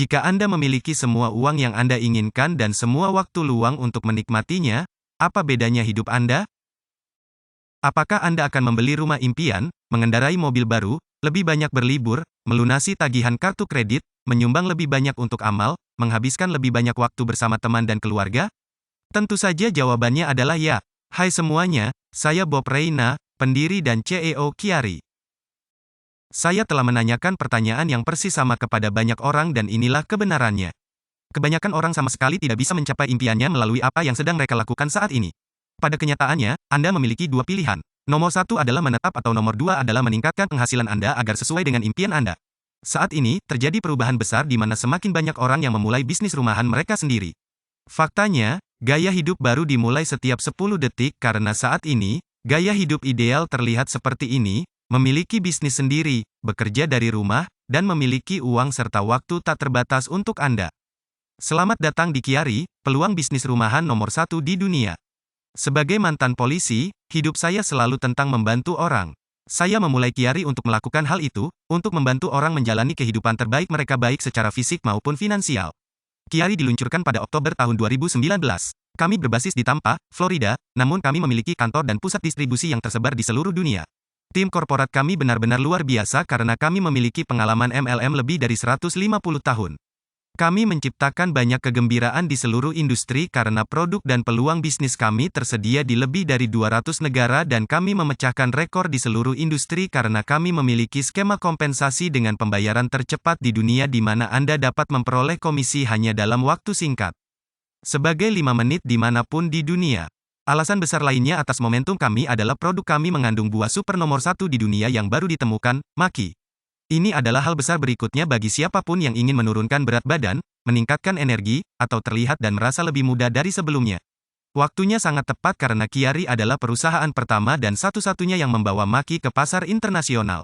Jika Anda memiliki semua uang yang Anda inginkan dan semua waktu luang untuk menikmatinya, apa bedanya hidup Anda? Apakah Anda akan membeli rumah impian, mengendarai mobil baru, lebih banyak berlibur, melunasi tagihan kartu kredit, menyumbang lebih banyak untuk amal, menghabiskan lebih banyak waktu bersama teman dan keluarga? Tentu saja jawabannya adalah ya. Hai semuanya, saya Bob Reina, pendiri dan CEO Kiari. Saya telah menanyakan pertanyaan yang persis sama kepada banyak orang dan inilah kebenarannya. Kebanyakan orang sama sekali tidak bisa mencapai impiannya melalui apa yang sedang mereka lakukan saat ini. Pada kenyataannya, Anda memiliki dua pilihan. Nomor satu adalah menetap atau nomor dua adalah meningkatkan penghasilan Anda agar sesuai dengan impian Anda. Saat ini, terjadi perubahan besar di mana semakin banyak orang yang memulai bisnis rumahan mereka sendiri. Faktanya, gaya hidup baru dimulai setiap 10 detik karena saat ini, gaya hidup ideal terlihat seperti ini, memiliki bisnis sendiri, bekerja dari rumah, dan memiliki uang serta waktu tak terbatas untuk Anda. Selamat datang di Kiari, peluang bisnis rumahan nomor satu di dunia. Sebagai mantan polisi, hidup saya selalu tentang membantu orang. Saya memulai Kiari untuk melakukan hal itu, untuk membantu orang menjalani kehidupan terbaik mereka baik secara fisik maupun finansial. Kiari diluncurkan pada Oktober tahun 2019. Kami berbasis di Tampa, Florida, namun kami memiliki kantor dan pusat distribusi yang tersebar di seluruh dunia. Tim korporat kami benar-benar luar biasa karena kami memiliki pengalaman MLM lebih dari 150 tahun. Kami menciptakan banyak kegembiraan di seluruh industri karena produk dan peluang bisnis kami tersedia di lebih dari 200 negara dan kami memecahkan rekor di seluruh industri karena kami memiliki skema kompensasi dengan pembayaran tercepat di dunia di mana Anda dapat memperoleh komisi hanya dalam waktu singkat. Sebagai 5 menit dimanapun di dunia. Alasan besar lainnya atas momentum kami adalah produk kami mengandung buah super nomor satu di dunia yang baru ditemukan, maki. Ini adalah hal besar berikutnya bagi siapapun yang ingin menurunkan berat badan, meningkatkan energi, atau terlihat dan merasa lebih muda dari sebelumnya. Waktunya sangat tepat karena Kiari adalah perusahaan pertama dan satu-satunya yang membawa maki ke pasar internasional.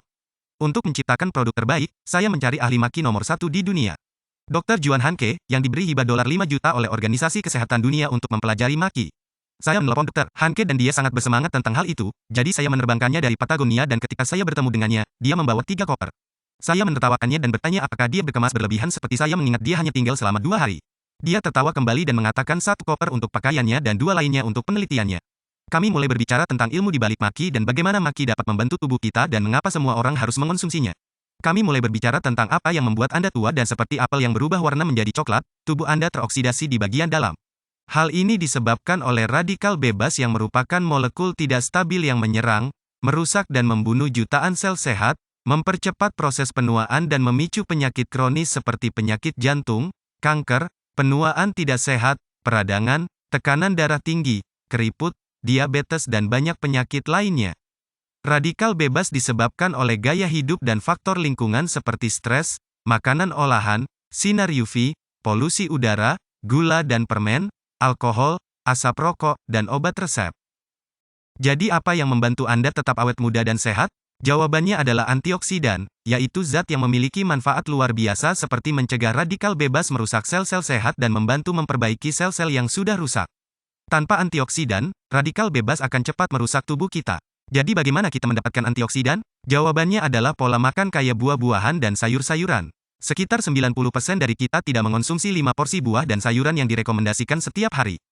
Untuk menciptakan produk terbaik, saya mencari ahli maki nomor satu di dunia. Dr. Juan Hanke, yang diberi hibah $5 juta oleh Organisasi Kesehatan Dunia untuk mempelajari maki. Saya menelepon Dr. Hanke dan dia sangat bersemangat tentang hal itu, jadi saya menerbangkannya dari Patagonia dan ketika saya bertemu dengannya, dia membawa 3 koper. Saya menertawakannya dan bertanya apakah dia berkemas berlebihan seperti saya mengingat dia hanya tinggal selama 2 hari. Dia tertawa kembali dan mengatakan 1 koper untuk pakaiannya dan 2 lainnya untuk penelitiannya. Kami mulai berbicara tentang ilmu di balik maki dan bagaimana maki dapat membantu tubuh kita dan mengapa semua orang harus mengonsumsinya. Kami mulai berbicara tentang apa yang membuat Anda tua dan seperti apel yang berubah warna menjadi coklat, tubuh Anda teroksidasi di bagian dalam. Hal ini disebabkan oleh radikal bebas yang merupakan molekul tidak stabil yang menyerang, merusak dan membunuh jutaan sel sehat, mempercepat proses penuaan dan memicu penyakit kronis seperti penyakit jantung, kanker, penuaan tidak sehat, peradangan, tekanan darah tinggi, keriput, diabetes dan banyak penyakit lainnya. Radikal bebas disebabkan oleh gaya hidup dan faktor lingkungan seperti stres, makanan olahan, sinar UV, polusi udara, gula dan permen, alkohol, asap rokok, dan obat resep. Jadi apa yang membantu Anda tetap awet muda dan sehat? Jawabannya adalah antioksidan, yaitu zat yang memiliki manfaat luar biasa seperti mencegah radikal bebas merusak sel-sel sehat dan membantu memperbaiki sel-sel yang sudah rusak. Tanpa antioksidan, radikal bebas akan cepat merusak tubuh kita. Jadi bagaimana kita mendapatkan antioksidan? Jawabannya adalah pola makan kaya buah-buahan dan sayur-sayuran. Sekitar 90% dari kita tidak mengonsumsi 5 porsi buah dan sayuran yang direkomendasikan setiap hari.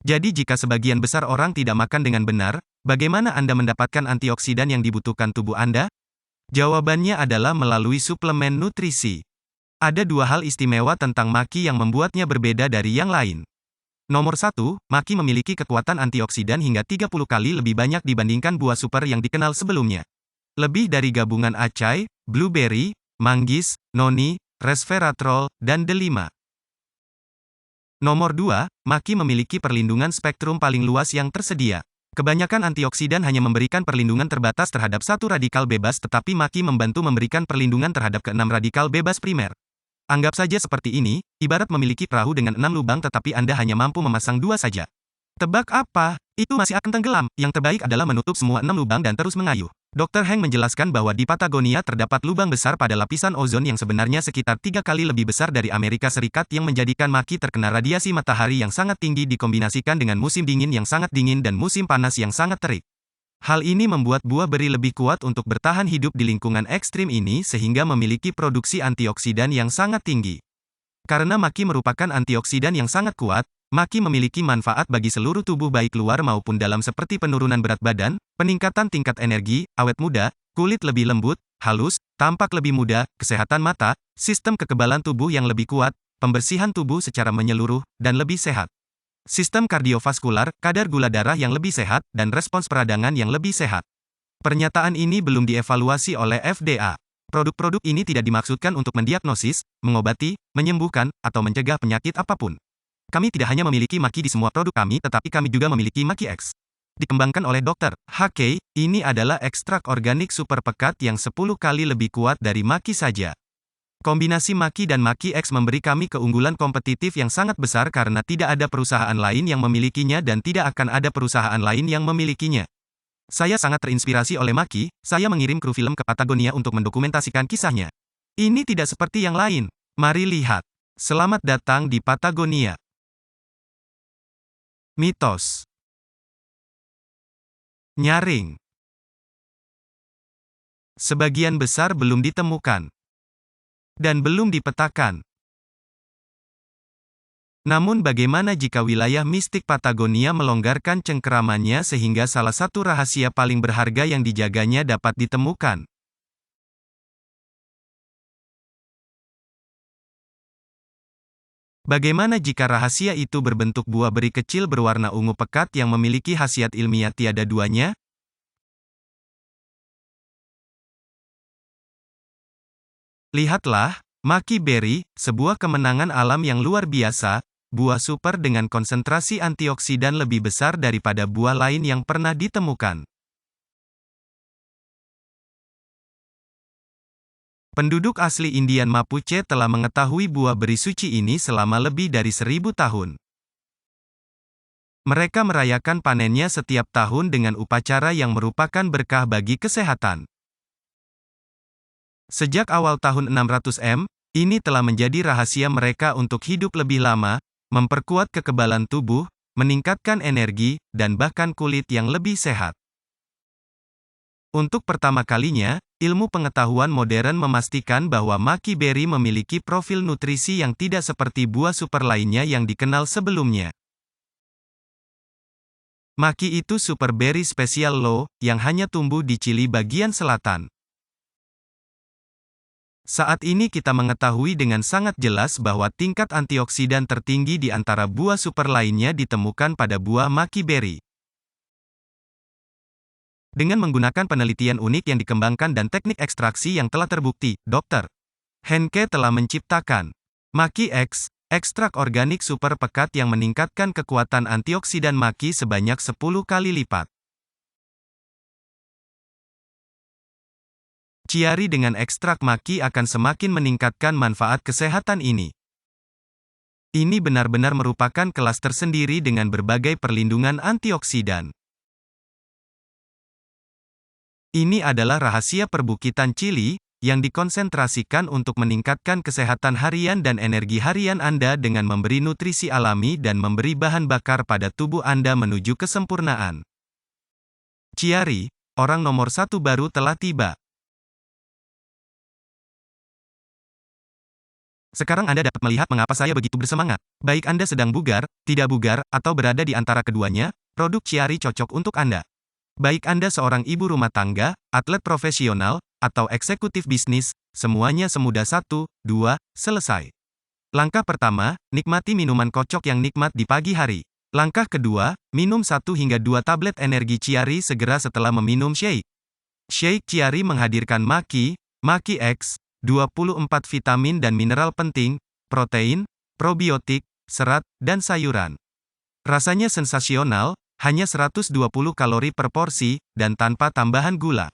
Jadi jika sebagian besar orang tidak makan dengan benar, bagaimana Anda mendapatkan antioksidan yang dibutuhkan tubuh Anda? Jawabannya adalah melalui suplemen nutrisi. Ada 2 hal istimewa tentang maki yang membuatnya berbeda dari yang lain. Nomor 1, maki memiliki kekuatan antioksidan hingga 30 kali lebih banyak dibandingkan buah super yang dikenal sebelumnya. Lebih dari gabungan acai, blueberry, manggis, noni, resveratrol, dan delima. Nomor 2, maki memiliki perlindungan spektrum paling luas yang tersedia. Kebanyakan antioksidan hanya memberikan perlindungan terbatas terhadap 1 radikal bebas tetapi maki membantu memberikan perlindungan terhadap ke-6 radikal bebas primer. Anggap saja seperti ini, ibarat memiliki perahu dengan 6 lubang tetapi Anda hanya mampu memasang 2 saja. Tebak apa? Itu masih akan tenggelam. Yang terbaik adalah menutup semua 6 lubang dan terus mengayuh. Dr. Heng menjelaskan bahwa di Patagonia terdapat lubang besar pada lapisan ozon yang sebenarnya sekitar 3 kali lebih besar dari Amerika Serikat yang menjadikan maki terkena radiasi matahari yang sangat tinggi dikombinasikan dengan musim dingin yang sangat dingin dan musim panas yang sangat terik. Hal ini membuat buah beri lebih kuat untuk bertahan hidup di lingkungan ekstrim ini sehingga memiliki produksi antioksidan yang sangat tinggi. Karena maki merupakan antioksidan yang sangat kuat, maki memiliki manfaat bagi seluruh tubuh baik luar maupun dalam seperti penurunan berat badan, peningkatan tingkat energi, awet muda, kulit lebih lembut, halus, tampak lebih muda, kesehatan mata, sistem kekebalan tubuh yang lebih kuat, pembersihan tubuh secara menyeluruh, dan lebih sehat. Sistem kardiovaskular, kadar gula darah yang lebih sehat, dan respons peradangan yang lebih sehat. Pernyataan ini belum dievaluasi oleh FDA. Produk-produk ini tidak dimaksudkan untuk mendiagnosis, mengobati, menyembuhkan, atau mencegah penyakit apapun. Kami tidak hanya memiliki maki di semua produk kami, tetapi kami juga memiliki Maki X. Dikembangkan oleh Dr. HK, ini adalah ekstrak organik super pekat yang 10 kali lebih kuat dari maki saja. Kombinasi maki dan Maki X memberi kami keunggulan kompetitif yang sangat besar karena tidak ada perusahaan lain yang memilikinya dan tidak akan ada perusahaan lain yang memilikinya. Saya sangat terinspirasi oleh Maki, saya mengirim kru film ke Patagonia untuk mendokumentasikan kisahnya. Ini tidak seperti yang lain. Mari lihat. Selamat datang di Patagonia. Mitos. Nyaring. Sebagian besar belum ditemukan. Dan belum dipetakan. Namun bagaimana jika wilayah mistik Patagonia melonggarkan cengkeramannya sehingga salah satu rahasia paling berharga yang dijaganya dapat ditemukan? Bagaimana jika rahasia itu berbentuk buah beri kecil berwarna ungu pekat yang memiliki khasiat ilmiah tiada duanya? Lihatlah, Maki Berry, sebuah kemenangan alam yang luar biasa, buah super dengan konsentrasi antioksidan lebih besar daripada buah lain yang pernah ditemukan. Penduduk asli Indian Mapuche telah mengetahui buah beri suci ini selama lebih dari 1000 tahun. Mereka merayakan panennya setiap tahun dengan upacara yang merupakan berkah bagi kesehatan. Sejak awal tahun 600 ini telah menjadi rahasia mereka untuk hidup lebih lama, memperkuat kekebalan tubuh, meningkatkan energi, dan bahkan kulit yang lebih sehat. Untuk pertama kalinya, ilmu pengetahuan modern memastikan bahwa Maki Berry memiliki profil nutrisi yang tidak seperti buah super lainnya yang dikenal sebelumnya. Maki itu super berry spesial low, yang hanya tumbuh di Chili bagian selatan. Saat ini kita mengetahui dengan sangat jelas bahwa tingkat antioksidan tertinggi di antara buah super lainnya ditemukan pada buah Maki Berry. Dengan menggunakan penelitian unik yang dikembangkan dan teknik ekstraksi yang telah terbukti, Dr. Henke telah menciptakan Maki X, ekstrak organik super pekat yang meningkatkan kekuatan antioksidan maki sebanyak 10 kali lipat. Chiari dengan ekstrak maki akan semakin meningkatkan manfaat kesehatan ini. Ini benar-benar merupakan kelas tersendiri dengan berbagai perlindungan antioksidan. Ini adalah rahasia perbukitan Chili, yang dikonsentrasikan untuk meningkatkan kesehatan harian dan energi harian Anda dengan memberi nutrisi alami dan memberi bahan bakar pada tubuh Anda menuju kesempurnaan. Chiari, orang nomor 1 baru telah tiba. Sekarang Anda dapat melihat mengapa saya begitu bersemangat. Baik Anda sedang bugar, tidak bugar, atau berada di antara keduanya, produk Chiari cocok untuk Anda. Baik Anda seorang ibu rumah tangga, atlet profesional, atau eksekutif bisnis, semuanya semudah 1, 2, selesai. Langkah pertama, nikmati minuman kocok yang nikmat di pagi hari. Langkah kedua, minum 1 hingga 2 tablet energi Chiari segera setelah meminum shake. Shake Chiari menghadirkan Maki X, 24 vitamin dan mineral penting, protein, probiotik, serat, dan sayuran. Rasanya sensasional, hanya 120 kalori per porsi, dan tanpa tambahan gula.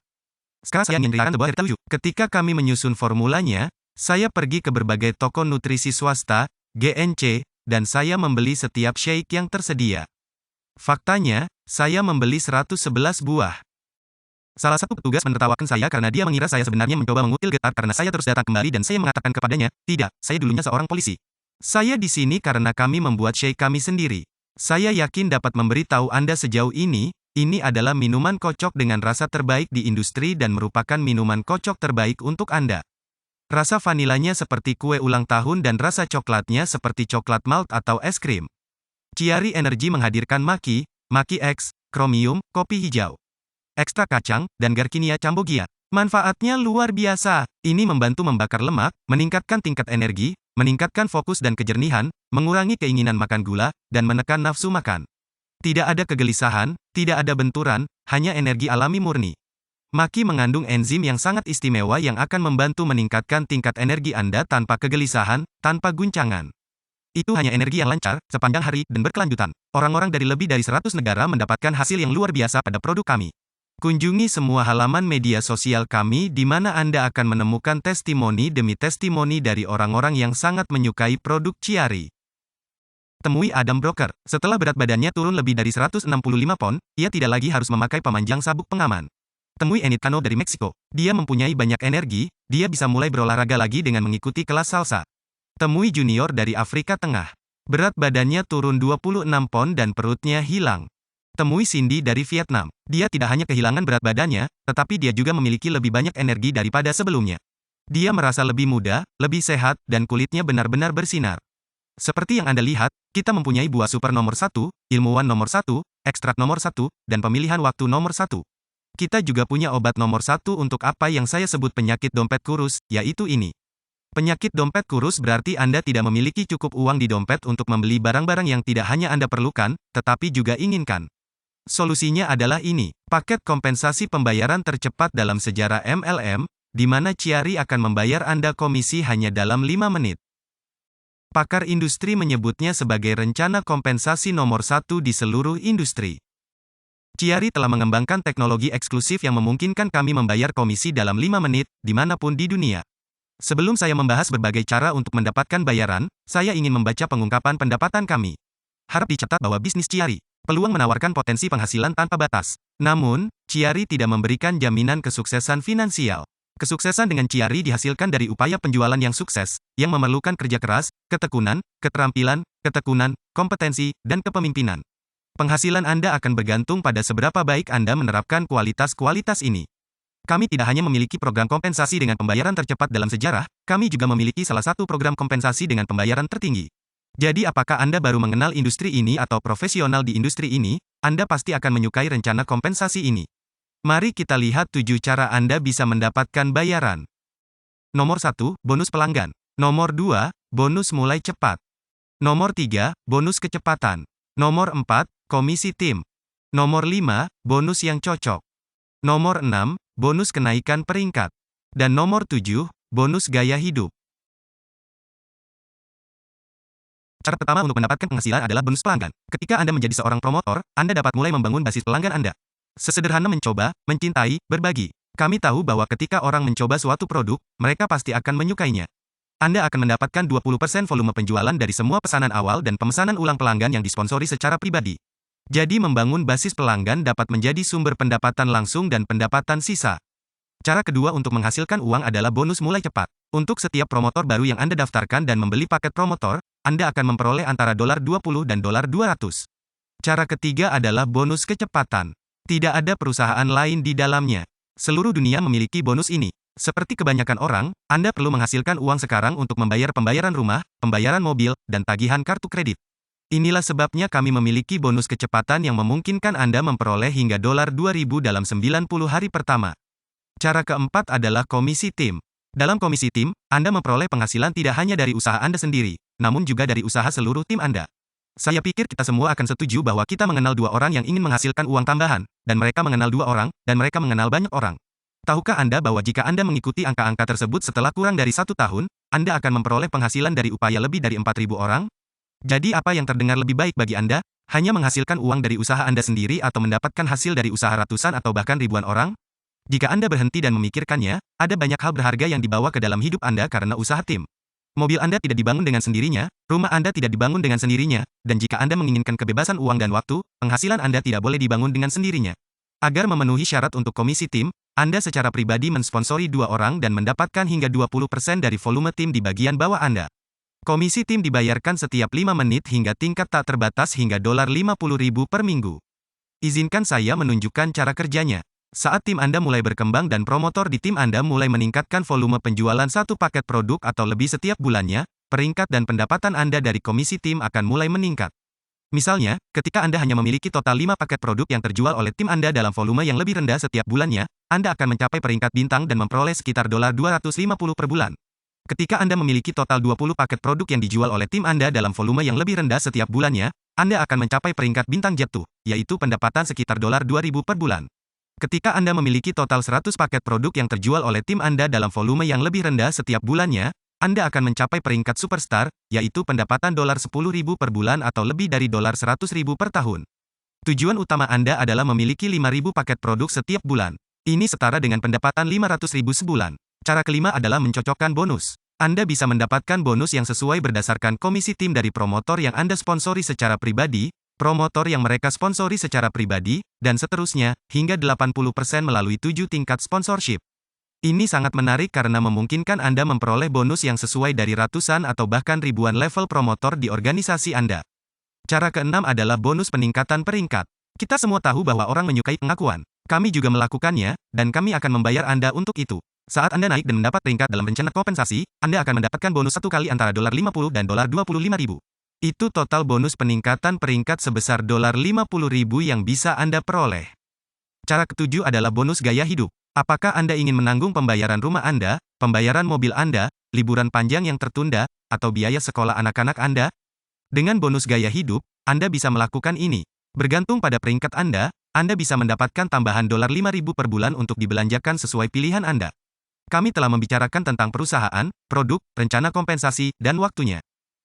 Sekarang saya ingin ceritakan sebuah cerita lucu. Ketika kami menyusun formulanya, saya pergi ke berbagai toko nutrisi swasta, GNC, dan saya membeli setiap shake yang tersedia. Faktanya, saya membeli 111 buah. Salah satu petugas menertawakan saya karena dia mengira saya sebenarnya mencoba mengutil getah karena saya terus datang kembali dan saya mengatakan kepadanya, tidak, saya dulunya seorang polisi. Saya di sini karena kami membuat shake kami sendiri. Saya yakin dapat memberitahu Anda sejauh ini adalah minuman kocok dengan rasa terbaik di industri dan merupakan minuman kocok terbaik untuk Anda. Rasa vanilanya seperti kue ulang tahun dan rasa coklatnya seperti coklat malt atau es krim. Chiari Energy menghadirkan Maki, Maki X, Chromium, kopi hijau, ekstrak kacang, dan Garcinia cambogia. Manfaatnya luar biasa. Ini membantu membakar lemak, meningkatkan tingkat energi, meningkatkan fokus dan kejernihan, mengurangi keinginan makan gula, dan menekan nafsu makan. Tidak ada kegelisahan, tidak ada benturan, hanya energi alami murni. Maki mengandung enzim yang sangat istimewa yang akan membantu meningkatkan tingkat energi Anda tanpa kegelisahan, tanpa guncangan. Itu hanya energi yang lancar, sepanjang hari, dan berkelanjutan. Orang-orang dari lebih dari 100 negara mendapatkan hasil yang luar biasa pada produk kami. Kunjungi semua halaman media sosial kami di mana Anda akan menemukan testimoni demi testimoni dari orang-orang yang sangat menyukai produk Chiari. Temui Adam Broker. Setelah berat badannya turun lebih dari 165 pon, ia tidak lagi harus memakai pemanjang sabuk pengaman. Temui Enid Cano dari Meksiko. Dia mempunyai banyak energi, dia bisa mulai berolahraga lagi dengan mengikuti kelas salsa. Temui Junior dari Afrika Tengah. Berat badannya turun 26 pon dan perutnya hilang. Temui Cindy dari Vietnam. Dia tidak hanya kehilangan berat badannya, tetapi dia juga memiliki lebih banyak energi daripada sebelumnya. Dia merasa lebih muda, lebih sehat, dan kulitnya benar-benar bersinar. Seperti yang Anda lihat, kita mempunyai buah super nomor 1, ilmuwan nomor 1, ekstrak nomor 1, dan pemilihan waktu nomor 1. Kita juga punya obat nomor 1 untuk apa yang saya sebut penyakit dompet kurus, yaitu ini. Penyakit dompet kurus berarti Anda tidak memiliki cukup uang di dompet untuk membeli barang-barang yang tidak hanya Anda perlukan, tetapi juga inginkan. Solusinya adalah ini, paket kompensasi pembayaran tercepat dalam sejarah MLM, di mana Chiari akan membayar Anda komisi hanya dalam 5 menit. Pakar industri menyebutnya sebagai rencana kompensasi nomor 1 di seluruh industri. Chiari telah mengembangkan teknologi eksklusif yang memungkinkan kami membayar komisi dalam 5 menit, dimanapun di dunia. Sebelum saya membahas berbagai cara untuk mendapatkan bayaran, saya ingin membaca pengungkapan pendapatan kami. Harap dicatat bahwa bisnis Chiari peluang menawarkan potensi penghasilan tanpa batas. Namun, Chiari tidak memberikan jaminan kesuksesan finansial. Kesuksesan dengan Chiari dihasilkan dari upaya penjualan yang sukses, yang memerlukan kerja keras, ketekunan, ketekunan, kompetensi, dan kepemimpinan. Penghasilan Anda akan bergantung pada seberapa baik Anda menerapkan kualitas-kualitas ini. Kami tidak hanya memiliki program kompensasi dengan pembayaran tercepat dalam sejarah, kami juga memiliki salah satu program kompensasi dengan pembayaran tertinggi. Jadi apakah Anda baru mengenal industri ini atau profesional di industri ini, Anda pasti akan menyukai rencana kompensasi ini. Mari kita lihat 7 cara Anda bisa mendapatkan bayaran. Nomor 1, bonus pelanggan. Nomor 2, bonus mulai cepat. Nomor 3, bonus kecepatan. Nomor 4, komisi tim. Nomor 5, bonus yang cocok. Nomor 6, bonus kenaikan peringkat. Dan nomor 7, bonus gaya hidup. Cara pertama untuk mendapatkan penghasilan adalah bonus pelanggan. Ketika Anda menjadi seorang promotor, Anda dapat mulai membangun basis pelanggan Anda. Sesederhana mencoba, mencintai, berbagi. Kami tahu bahwa ketika orang mencoba suatu produk, mereka pasti akan menyukainya. Anda akan mendapatkan 20% volume penjualan dari semua pesanan awal dan pemesanan ulang pelanggan yang disponsori secara pribadi. Jadi membangun basis pelanggan dapat menjadi sumber pendapatan langsung dan pendapatan sisa. Cara kedua untuk menghasilkan uang adalah bonus mulai cepat. Untuk setiap promotor baru yang Anda daftarkan dan membeli paket promotor, Anda akan memperoleh antara $20 dan $200. Cara ketiga adalah bonus kecepatan. Tidak ada perusahaan lain di dalamnya. Seluruh dunia memiliki bonus ini. Seperti kebanyakan orang, Anda perlu menghasilkan uang sekarang untuk membayar pembayaran rumah, pembayaran mobil, dan tagihan kartu kredit. Inilah sebabnya kami memiliki bonus kecepatan yang memungkinkan Anda memperoleh hingga $2.000 dalam 90 hari pertama. Cara keempat adalah komisi tim. Dalam komisi tim, Anda memperoleh penghasilan tidak hanya dari usaha Anda sendiri, namun juga dari usaha seluruh tim Anda. Saya pikir kita semua akan setuju bahwa kita mengenal 2 orang yang ingin menghasilkan uang tambahan, dan mereka mengenal 2 orang, dan mereka mengenal banyak orang. Tahukah Anda bahwa jika Anda mengikuti angka-angka tersebut setelah kurang dari 1 tahun, Anda akan memperoleh penghasilan dari upaya lebih dari 4.000 orang? Jadi apa yang terdengar lebih baik bagi Anda? Hanya menghasilkan uang dari usaha Anda sendiri atau mendapatkan hasil dari usaha ratusan atau bahkan ribuan orang? Jika Anda berhenti dan memikirkannya, ada banyak hal berharga yang dibawa ke dalam hidup Anda karena usaha tim. Mobil Anda tidak dibangun dengan sendirinya, rumah Anda tidak dibangun dengan sendirinya, dan jika Anda menginginkan kebebasan uang dan waktu, penghasilan Anda tidak boleh dibangun dengan sendirinya. Agar memenuhi syarat untuk komisi tim, Anda secara pribadi mensponsori 2 orang dan mendapatkan hingga 20% dari volume tim di bagian bawah Anda. Komisi tim dibayarkan setiap 5 menit hingga tingkat tak terbatas hingga $50.000 per minggu. Izinkan saya menunjukkan cara kerjanya. Saat tim Anda mulai berkembang dan promotor di tim Anda mulai meningkatkan volume penjualan satu paket produk atau lebih setiap bulannya, peringkat dan pendapatan Anda dari komisi tim akan mulai meningkat. Misalnya, ketika Anda hanya memiliki total 5 paket produk yang terjual oleh tim Anda dalam volume yang lebih rendah setiap bulannya, Anda akan mencapai peringkat bintang dan memperoleh sekitar $250 per bulan. Ketika Anda memiliki total 20 paket produk yang dijual oleh tim Anda dalam volume yang lebih rendah setiap bulannya, Anda akan mencapai peringkat bintang jatuh, yaitu pendapatan sekitar $2.000 per bulan. Ketika Anda memiliki total 100 paket produk yang terjual oleh tim Anda dalam volume yang lebih rendah setiap bulannya, Anda akan mencapai peringkat superstar, yaitu pendapatan $10.000 per bulan atau lebih dari $100.000 per tahun. Tujuan utama Anda adalah memiliki 5.000 paket produk setiap bulan. Ini setara dengan pendapatan $500.000 sebulan. Cara kelima adalah mencocokkan bonus. Anda bisa mendapatkan bonus yang sesuai berdasarkan komisi tim dari promotor yang Anda sponsori secara pribadi, promotor yang mereka sponsori secara pribadi, dan seterusnya, hingga 80% melalui 7 tingkat sponsorship. Ini sangat menarik karena memungkinkan Anda memperoleh bonus yang sesuai dari ratusan atau bahkan ribuan level promotor di organisasi Anda. Cara keenam adalah bonus peningkatan peringkat. Kita semua tahu bahwa orang menyukai pengakuan. Kami juga melakukannya, dan kami akan membayar Anda untuk itu. Saat Anda naik dan mendapat peringkat dalam rencana kompensasi, Anda akan mendapatkan bonus satu kali antara $50 dan $25.000. Itu total bonus peningkatan peringkat sebesar $50.000 yang bisa Anda peroleh. Cara ketujuh adalah bonus gaya hidup. Apakah Anda ingin menanggung pembayaran rumah Anda, pembayaran mobil Anda, liburan panjang yang tertunda, atau biaya sekolah anak-anak Anda? Dengan bonus gaya hidup, Anda bisa melakukan ini. Bergantung pada peringkat Anda bisa mendapatkan tambahan $5.000 per bulan untuk dibelanjakan sesuai pilihan Anda. Kami telah membicarakan tentang perusahaan, produk, rencana kompensasi, dan waktunya.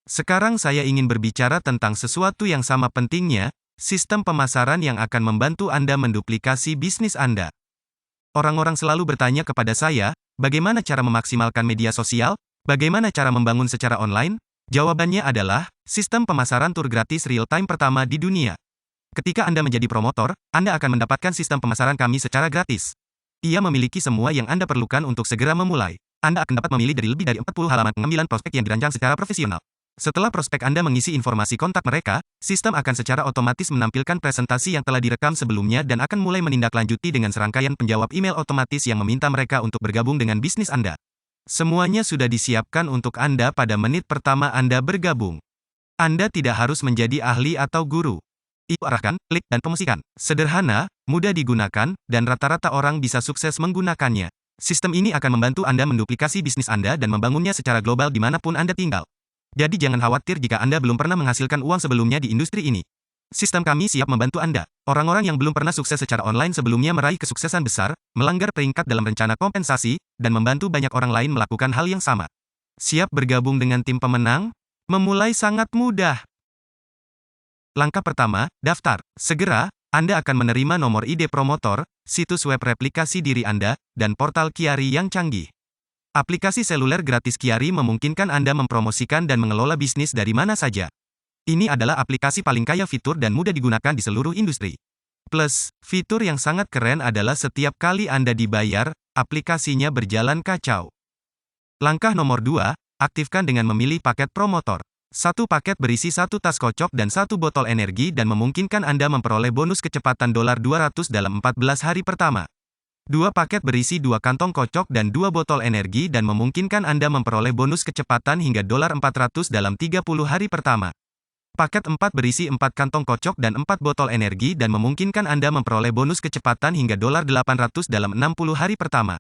Sekarang saya ingin berbicara tentang sesuatu yang sama pentingnya, sistem pemasaran yang akan membantu Anda menduplikasi bisnis Anda. Orang-orang selalu bertanya kepada saya, bagaimana cara memaksimalkan media sosial? Bagaimana cara membangun secara online? Jawabannya adalah, sistem pemasaran tur gratis real-time pertama di dunia. Ketika Anda menjadi promotor, Anda akan mendapatkan sistem pemasaran kami secara gratis. Ia memiliki semua yang Anda perlukan untuk segera memulai. Anda akan dapat memilih dari lebih dari 40 halaman pengambilan prospek yang dirancang secara profesional. Setelah prospek Anda mengisi informasi kontak mereka, sistem akan secara otomatis menampilkan presentasi yang telah direkam sebelumnya dan akan mulai menindaklanjuti dengan serangkaian penjawab email otomatis yang meminta mereka untuk bergabung dengan bisnis Anda. Semuanya sudah disiapkan untuk Anda pada menit pertama Anda bergabung. Anda tidak harus menjadi ahli atau guru. Itu arahkan, klik, dan promosikan. Sederhana, mudah digunakan, dan rata-rata orang bisa sukses menggunakannya. Sistem ini akan membantu Anda menduplikasi bisnis Anda dan membangunnya secara global dimanapun Anda tinggal. Jadi jangan khawatir jika Anda belum pernah menghasilkan uang sebelumnya di industri ini. Sistem kami siap membantu Anda. Orang-orang yang belum pernah sukses secara online sebelumnya meraih kesuksesan besar, melanggar peringkat dalam rencana kompensasi, dan membantu banyak orang lain melakukan hal yang sama. Siap bergabung dengan tim pemenang? Memulai sangat mudah. Langkah pertama, daftar. Segera, Anda akan menerima nomor ID promotor, situs web replikasi diri Anda, dan portal Kiari yang canggih. Aplikasi seluler gratis Kiari memungkinkan Anda mempromosikan dan mengelola bisnis dari mana saja. Ini adalah aplikasi paling kaya fitur dan mudah digunakan di seluruh industri. Plus, fitur yang sangat keren adalah setiap kali Anda dibayar, aplikasinya berjalan kacau. Langkah nomor 2, aktifkan dengan memilih paket promotor. Satu paket berisi satu tas kocok dan satu botol energi dan memungkinkan Anda memperoleh bonus kecepatan $200 dalam 14 hari pertama. Dua paket berisi 2 kantong kocok dan 2 botol energi dan memungkinkan Anda memperoleh bonus kecepatan hingga $400 dalam 30 hari pertama. Paket 4 berisi 4 kantong kocok dan 4 botol energi dan memungkinkan Anda memperoleh bonus kecepatan hingga $800 dalam 60 hari pertama.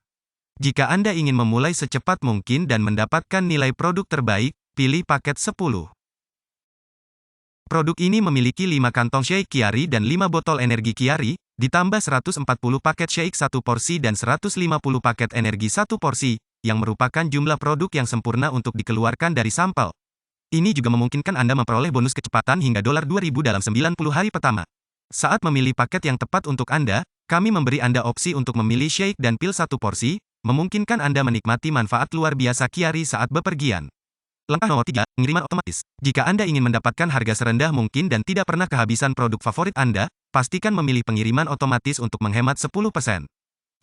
Jika Anda ingin memulai secepat mungkin dan mendapatkan nilai produk terbaik, pilih paket 10. Produk ini memiliki 5 kantong shake Kiari dan 5 botol energi Kiari, ditambah 140 paket shake 1 porsi dan 150 paket energi 1 porsi, yang merupakan jumlah produk yang sempurna untuk dikeluarkan dari sampel. Ini juga memungkinkan Anda memperoleh bonus kecepatan hingga $2.000 dalam 90 hari pertama. Saat memilih paket yang tepat untuk Anda, kami memberi Anda opsi untuk memilih shake dan pil 1 porsi, memungkinkan Anda menikmati manfaat luar biasa Kiari saat bepergian. Langkah nomor 3, pengiriman otomatis. Jika Anda ingin mendapatkan harga serendah mungkin dan tidak pernah kehabisan produk favorit Anda, pastikan memilih pengiriman otomatis untuk menghemat 10%.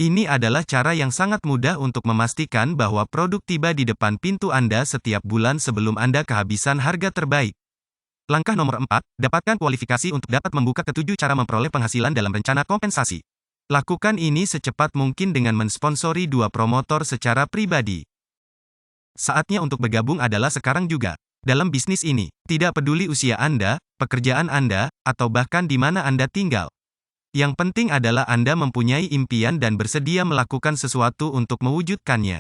Ini adalah cara yang sangat mudah untuk memastikan bahwa produk tiba di depan pintu Anda setiap bulan sebelum Anda kehabisan harga terbaik. Langkah nomor 4, dapatkan kualifikasi untuk dapat membuka ketujuh cara memperoleh penghasilan dalam rencana kompensasi. Lakukan ini secepat mungkin dengan mensponsori 2 promotor secara pribadi. Saatnya untuk bergabung adalah sekarang juga. Dalam bisnis ini, tidak peduli usia Anda, pekerjaan Anda, atau bahkan di mana Anda tinggal. Yang penting adalah Anda mempunyai impian dan bersedia melakukan sesuatu untuk mewujudkannya.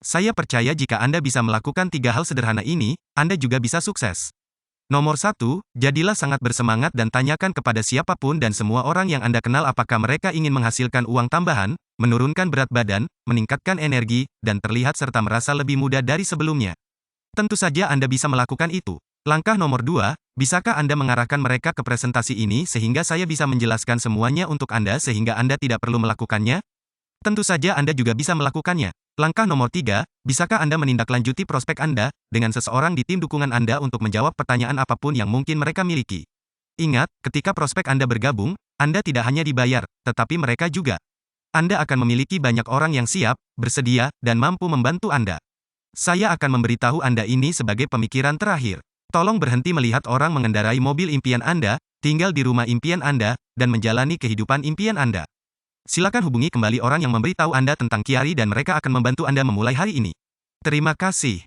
Saya percaya jika Anda bisa melakukan 3 hal sederhana ini, Anda juga bisa sukses. Nomor 1, jadilah sangat bersemangat dan tanyakan kepada siapapun dan semua orang yang Anda kenal apakah mereka ingin menghasilkan uang tambahan, menurunkan berat badan, meningkatkan energi, dan terlihat serta merasa lebih muda dari sebelumnya. Tentu saja Anda bisa melakukan itu. Langkah nomor 2, bisakah Anda mengarahkan mereka ke presentasi ini sehingga saya bisa menjelaskan semuanya untuk Anda sehingga Anda tidak perlu melakukannya? Tentu saja Anda juga bisa melakukannya. Langkah nomor 3, bisakah Anda menindaklanjuti prospek Anda dengan seseorang di tim dukungan Anda untuk menjawab pertanyaan apapun yang mungkin mereka miliki? Ingat, ketika prospek Anda bergabung, Anda tidak hanya dibayar, tetapi mereka juga. Anda akan memiliki banyak orang yang siap, bersedia, dan mampu membantu Anda. Saya akan memberitahu Anda ini sebagai pemikiran terakhir. Tolong berhenti melihat orang mengendarai mobil impian Anda, tinggal di rumah impian Anda, dan menjalani kehidupan impian Anda. Silakan hubungi kembali orang yang memberitahu Anda tentang Kiari dan mereka akan membantu Anda memulai hari ini. Terima kasih.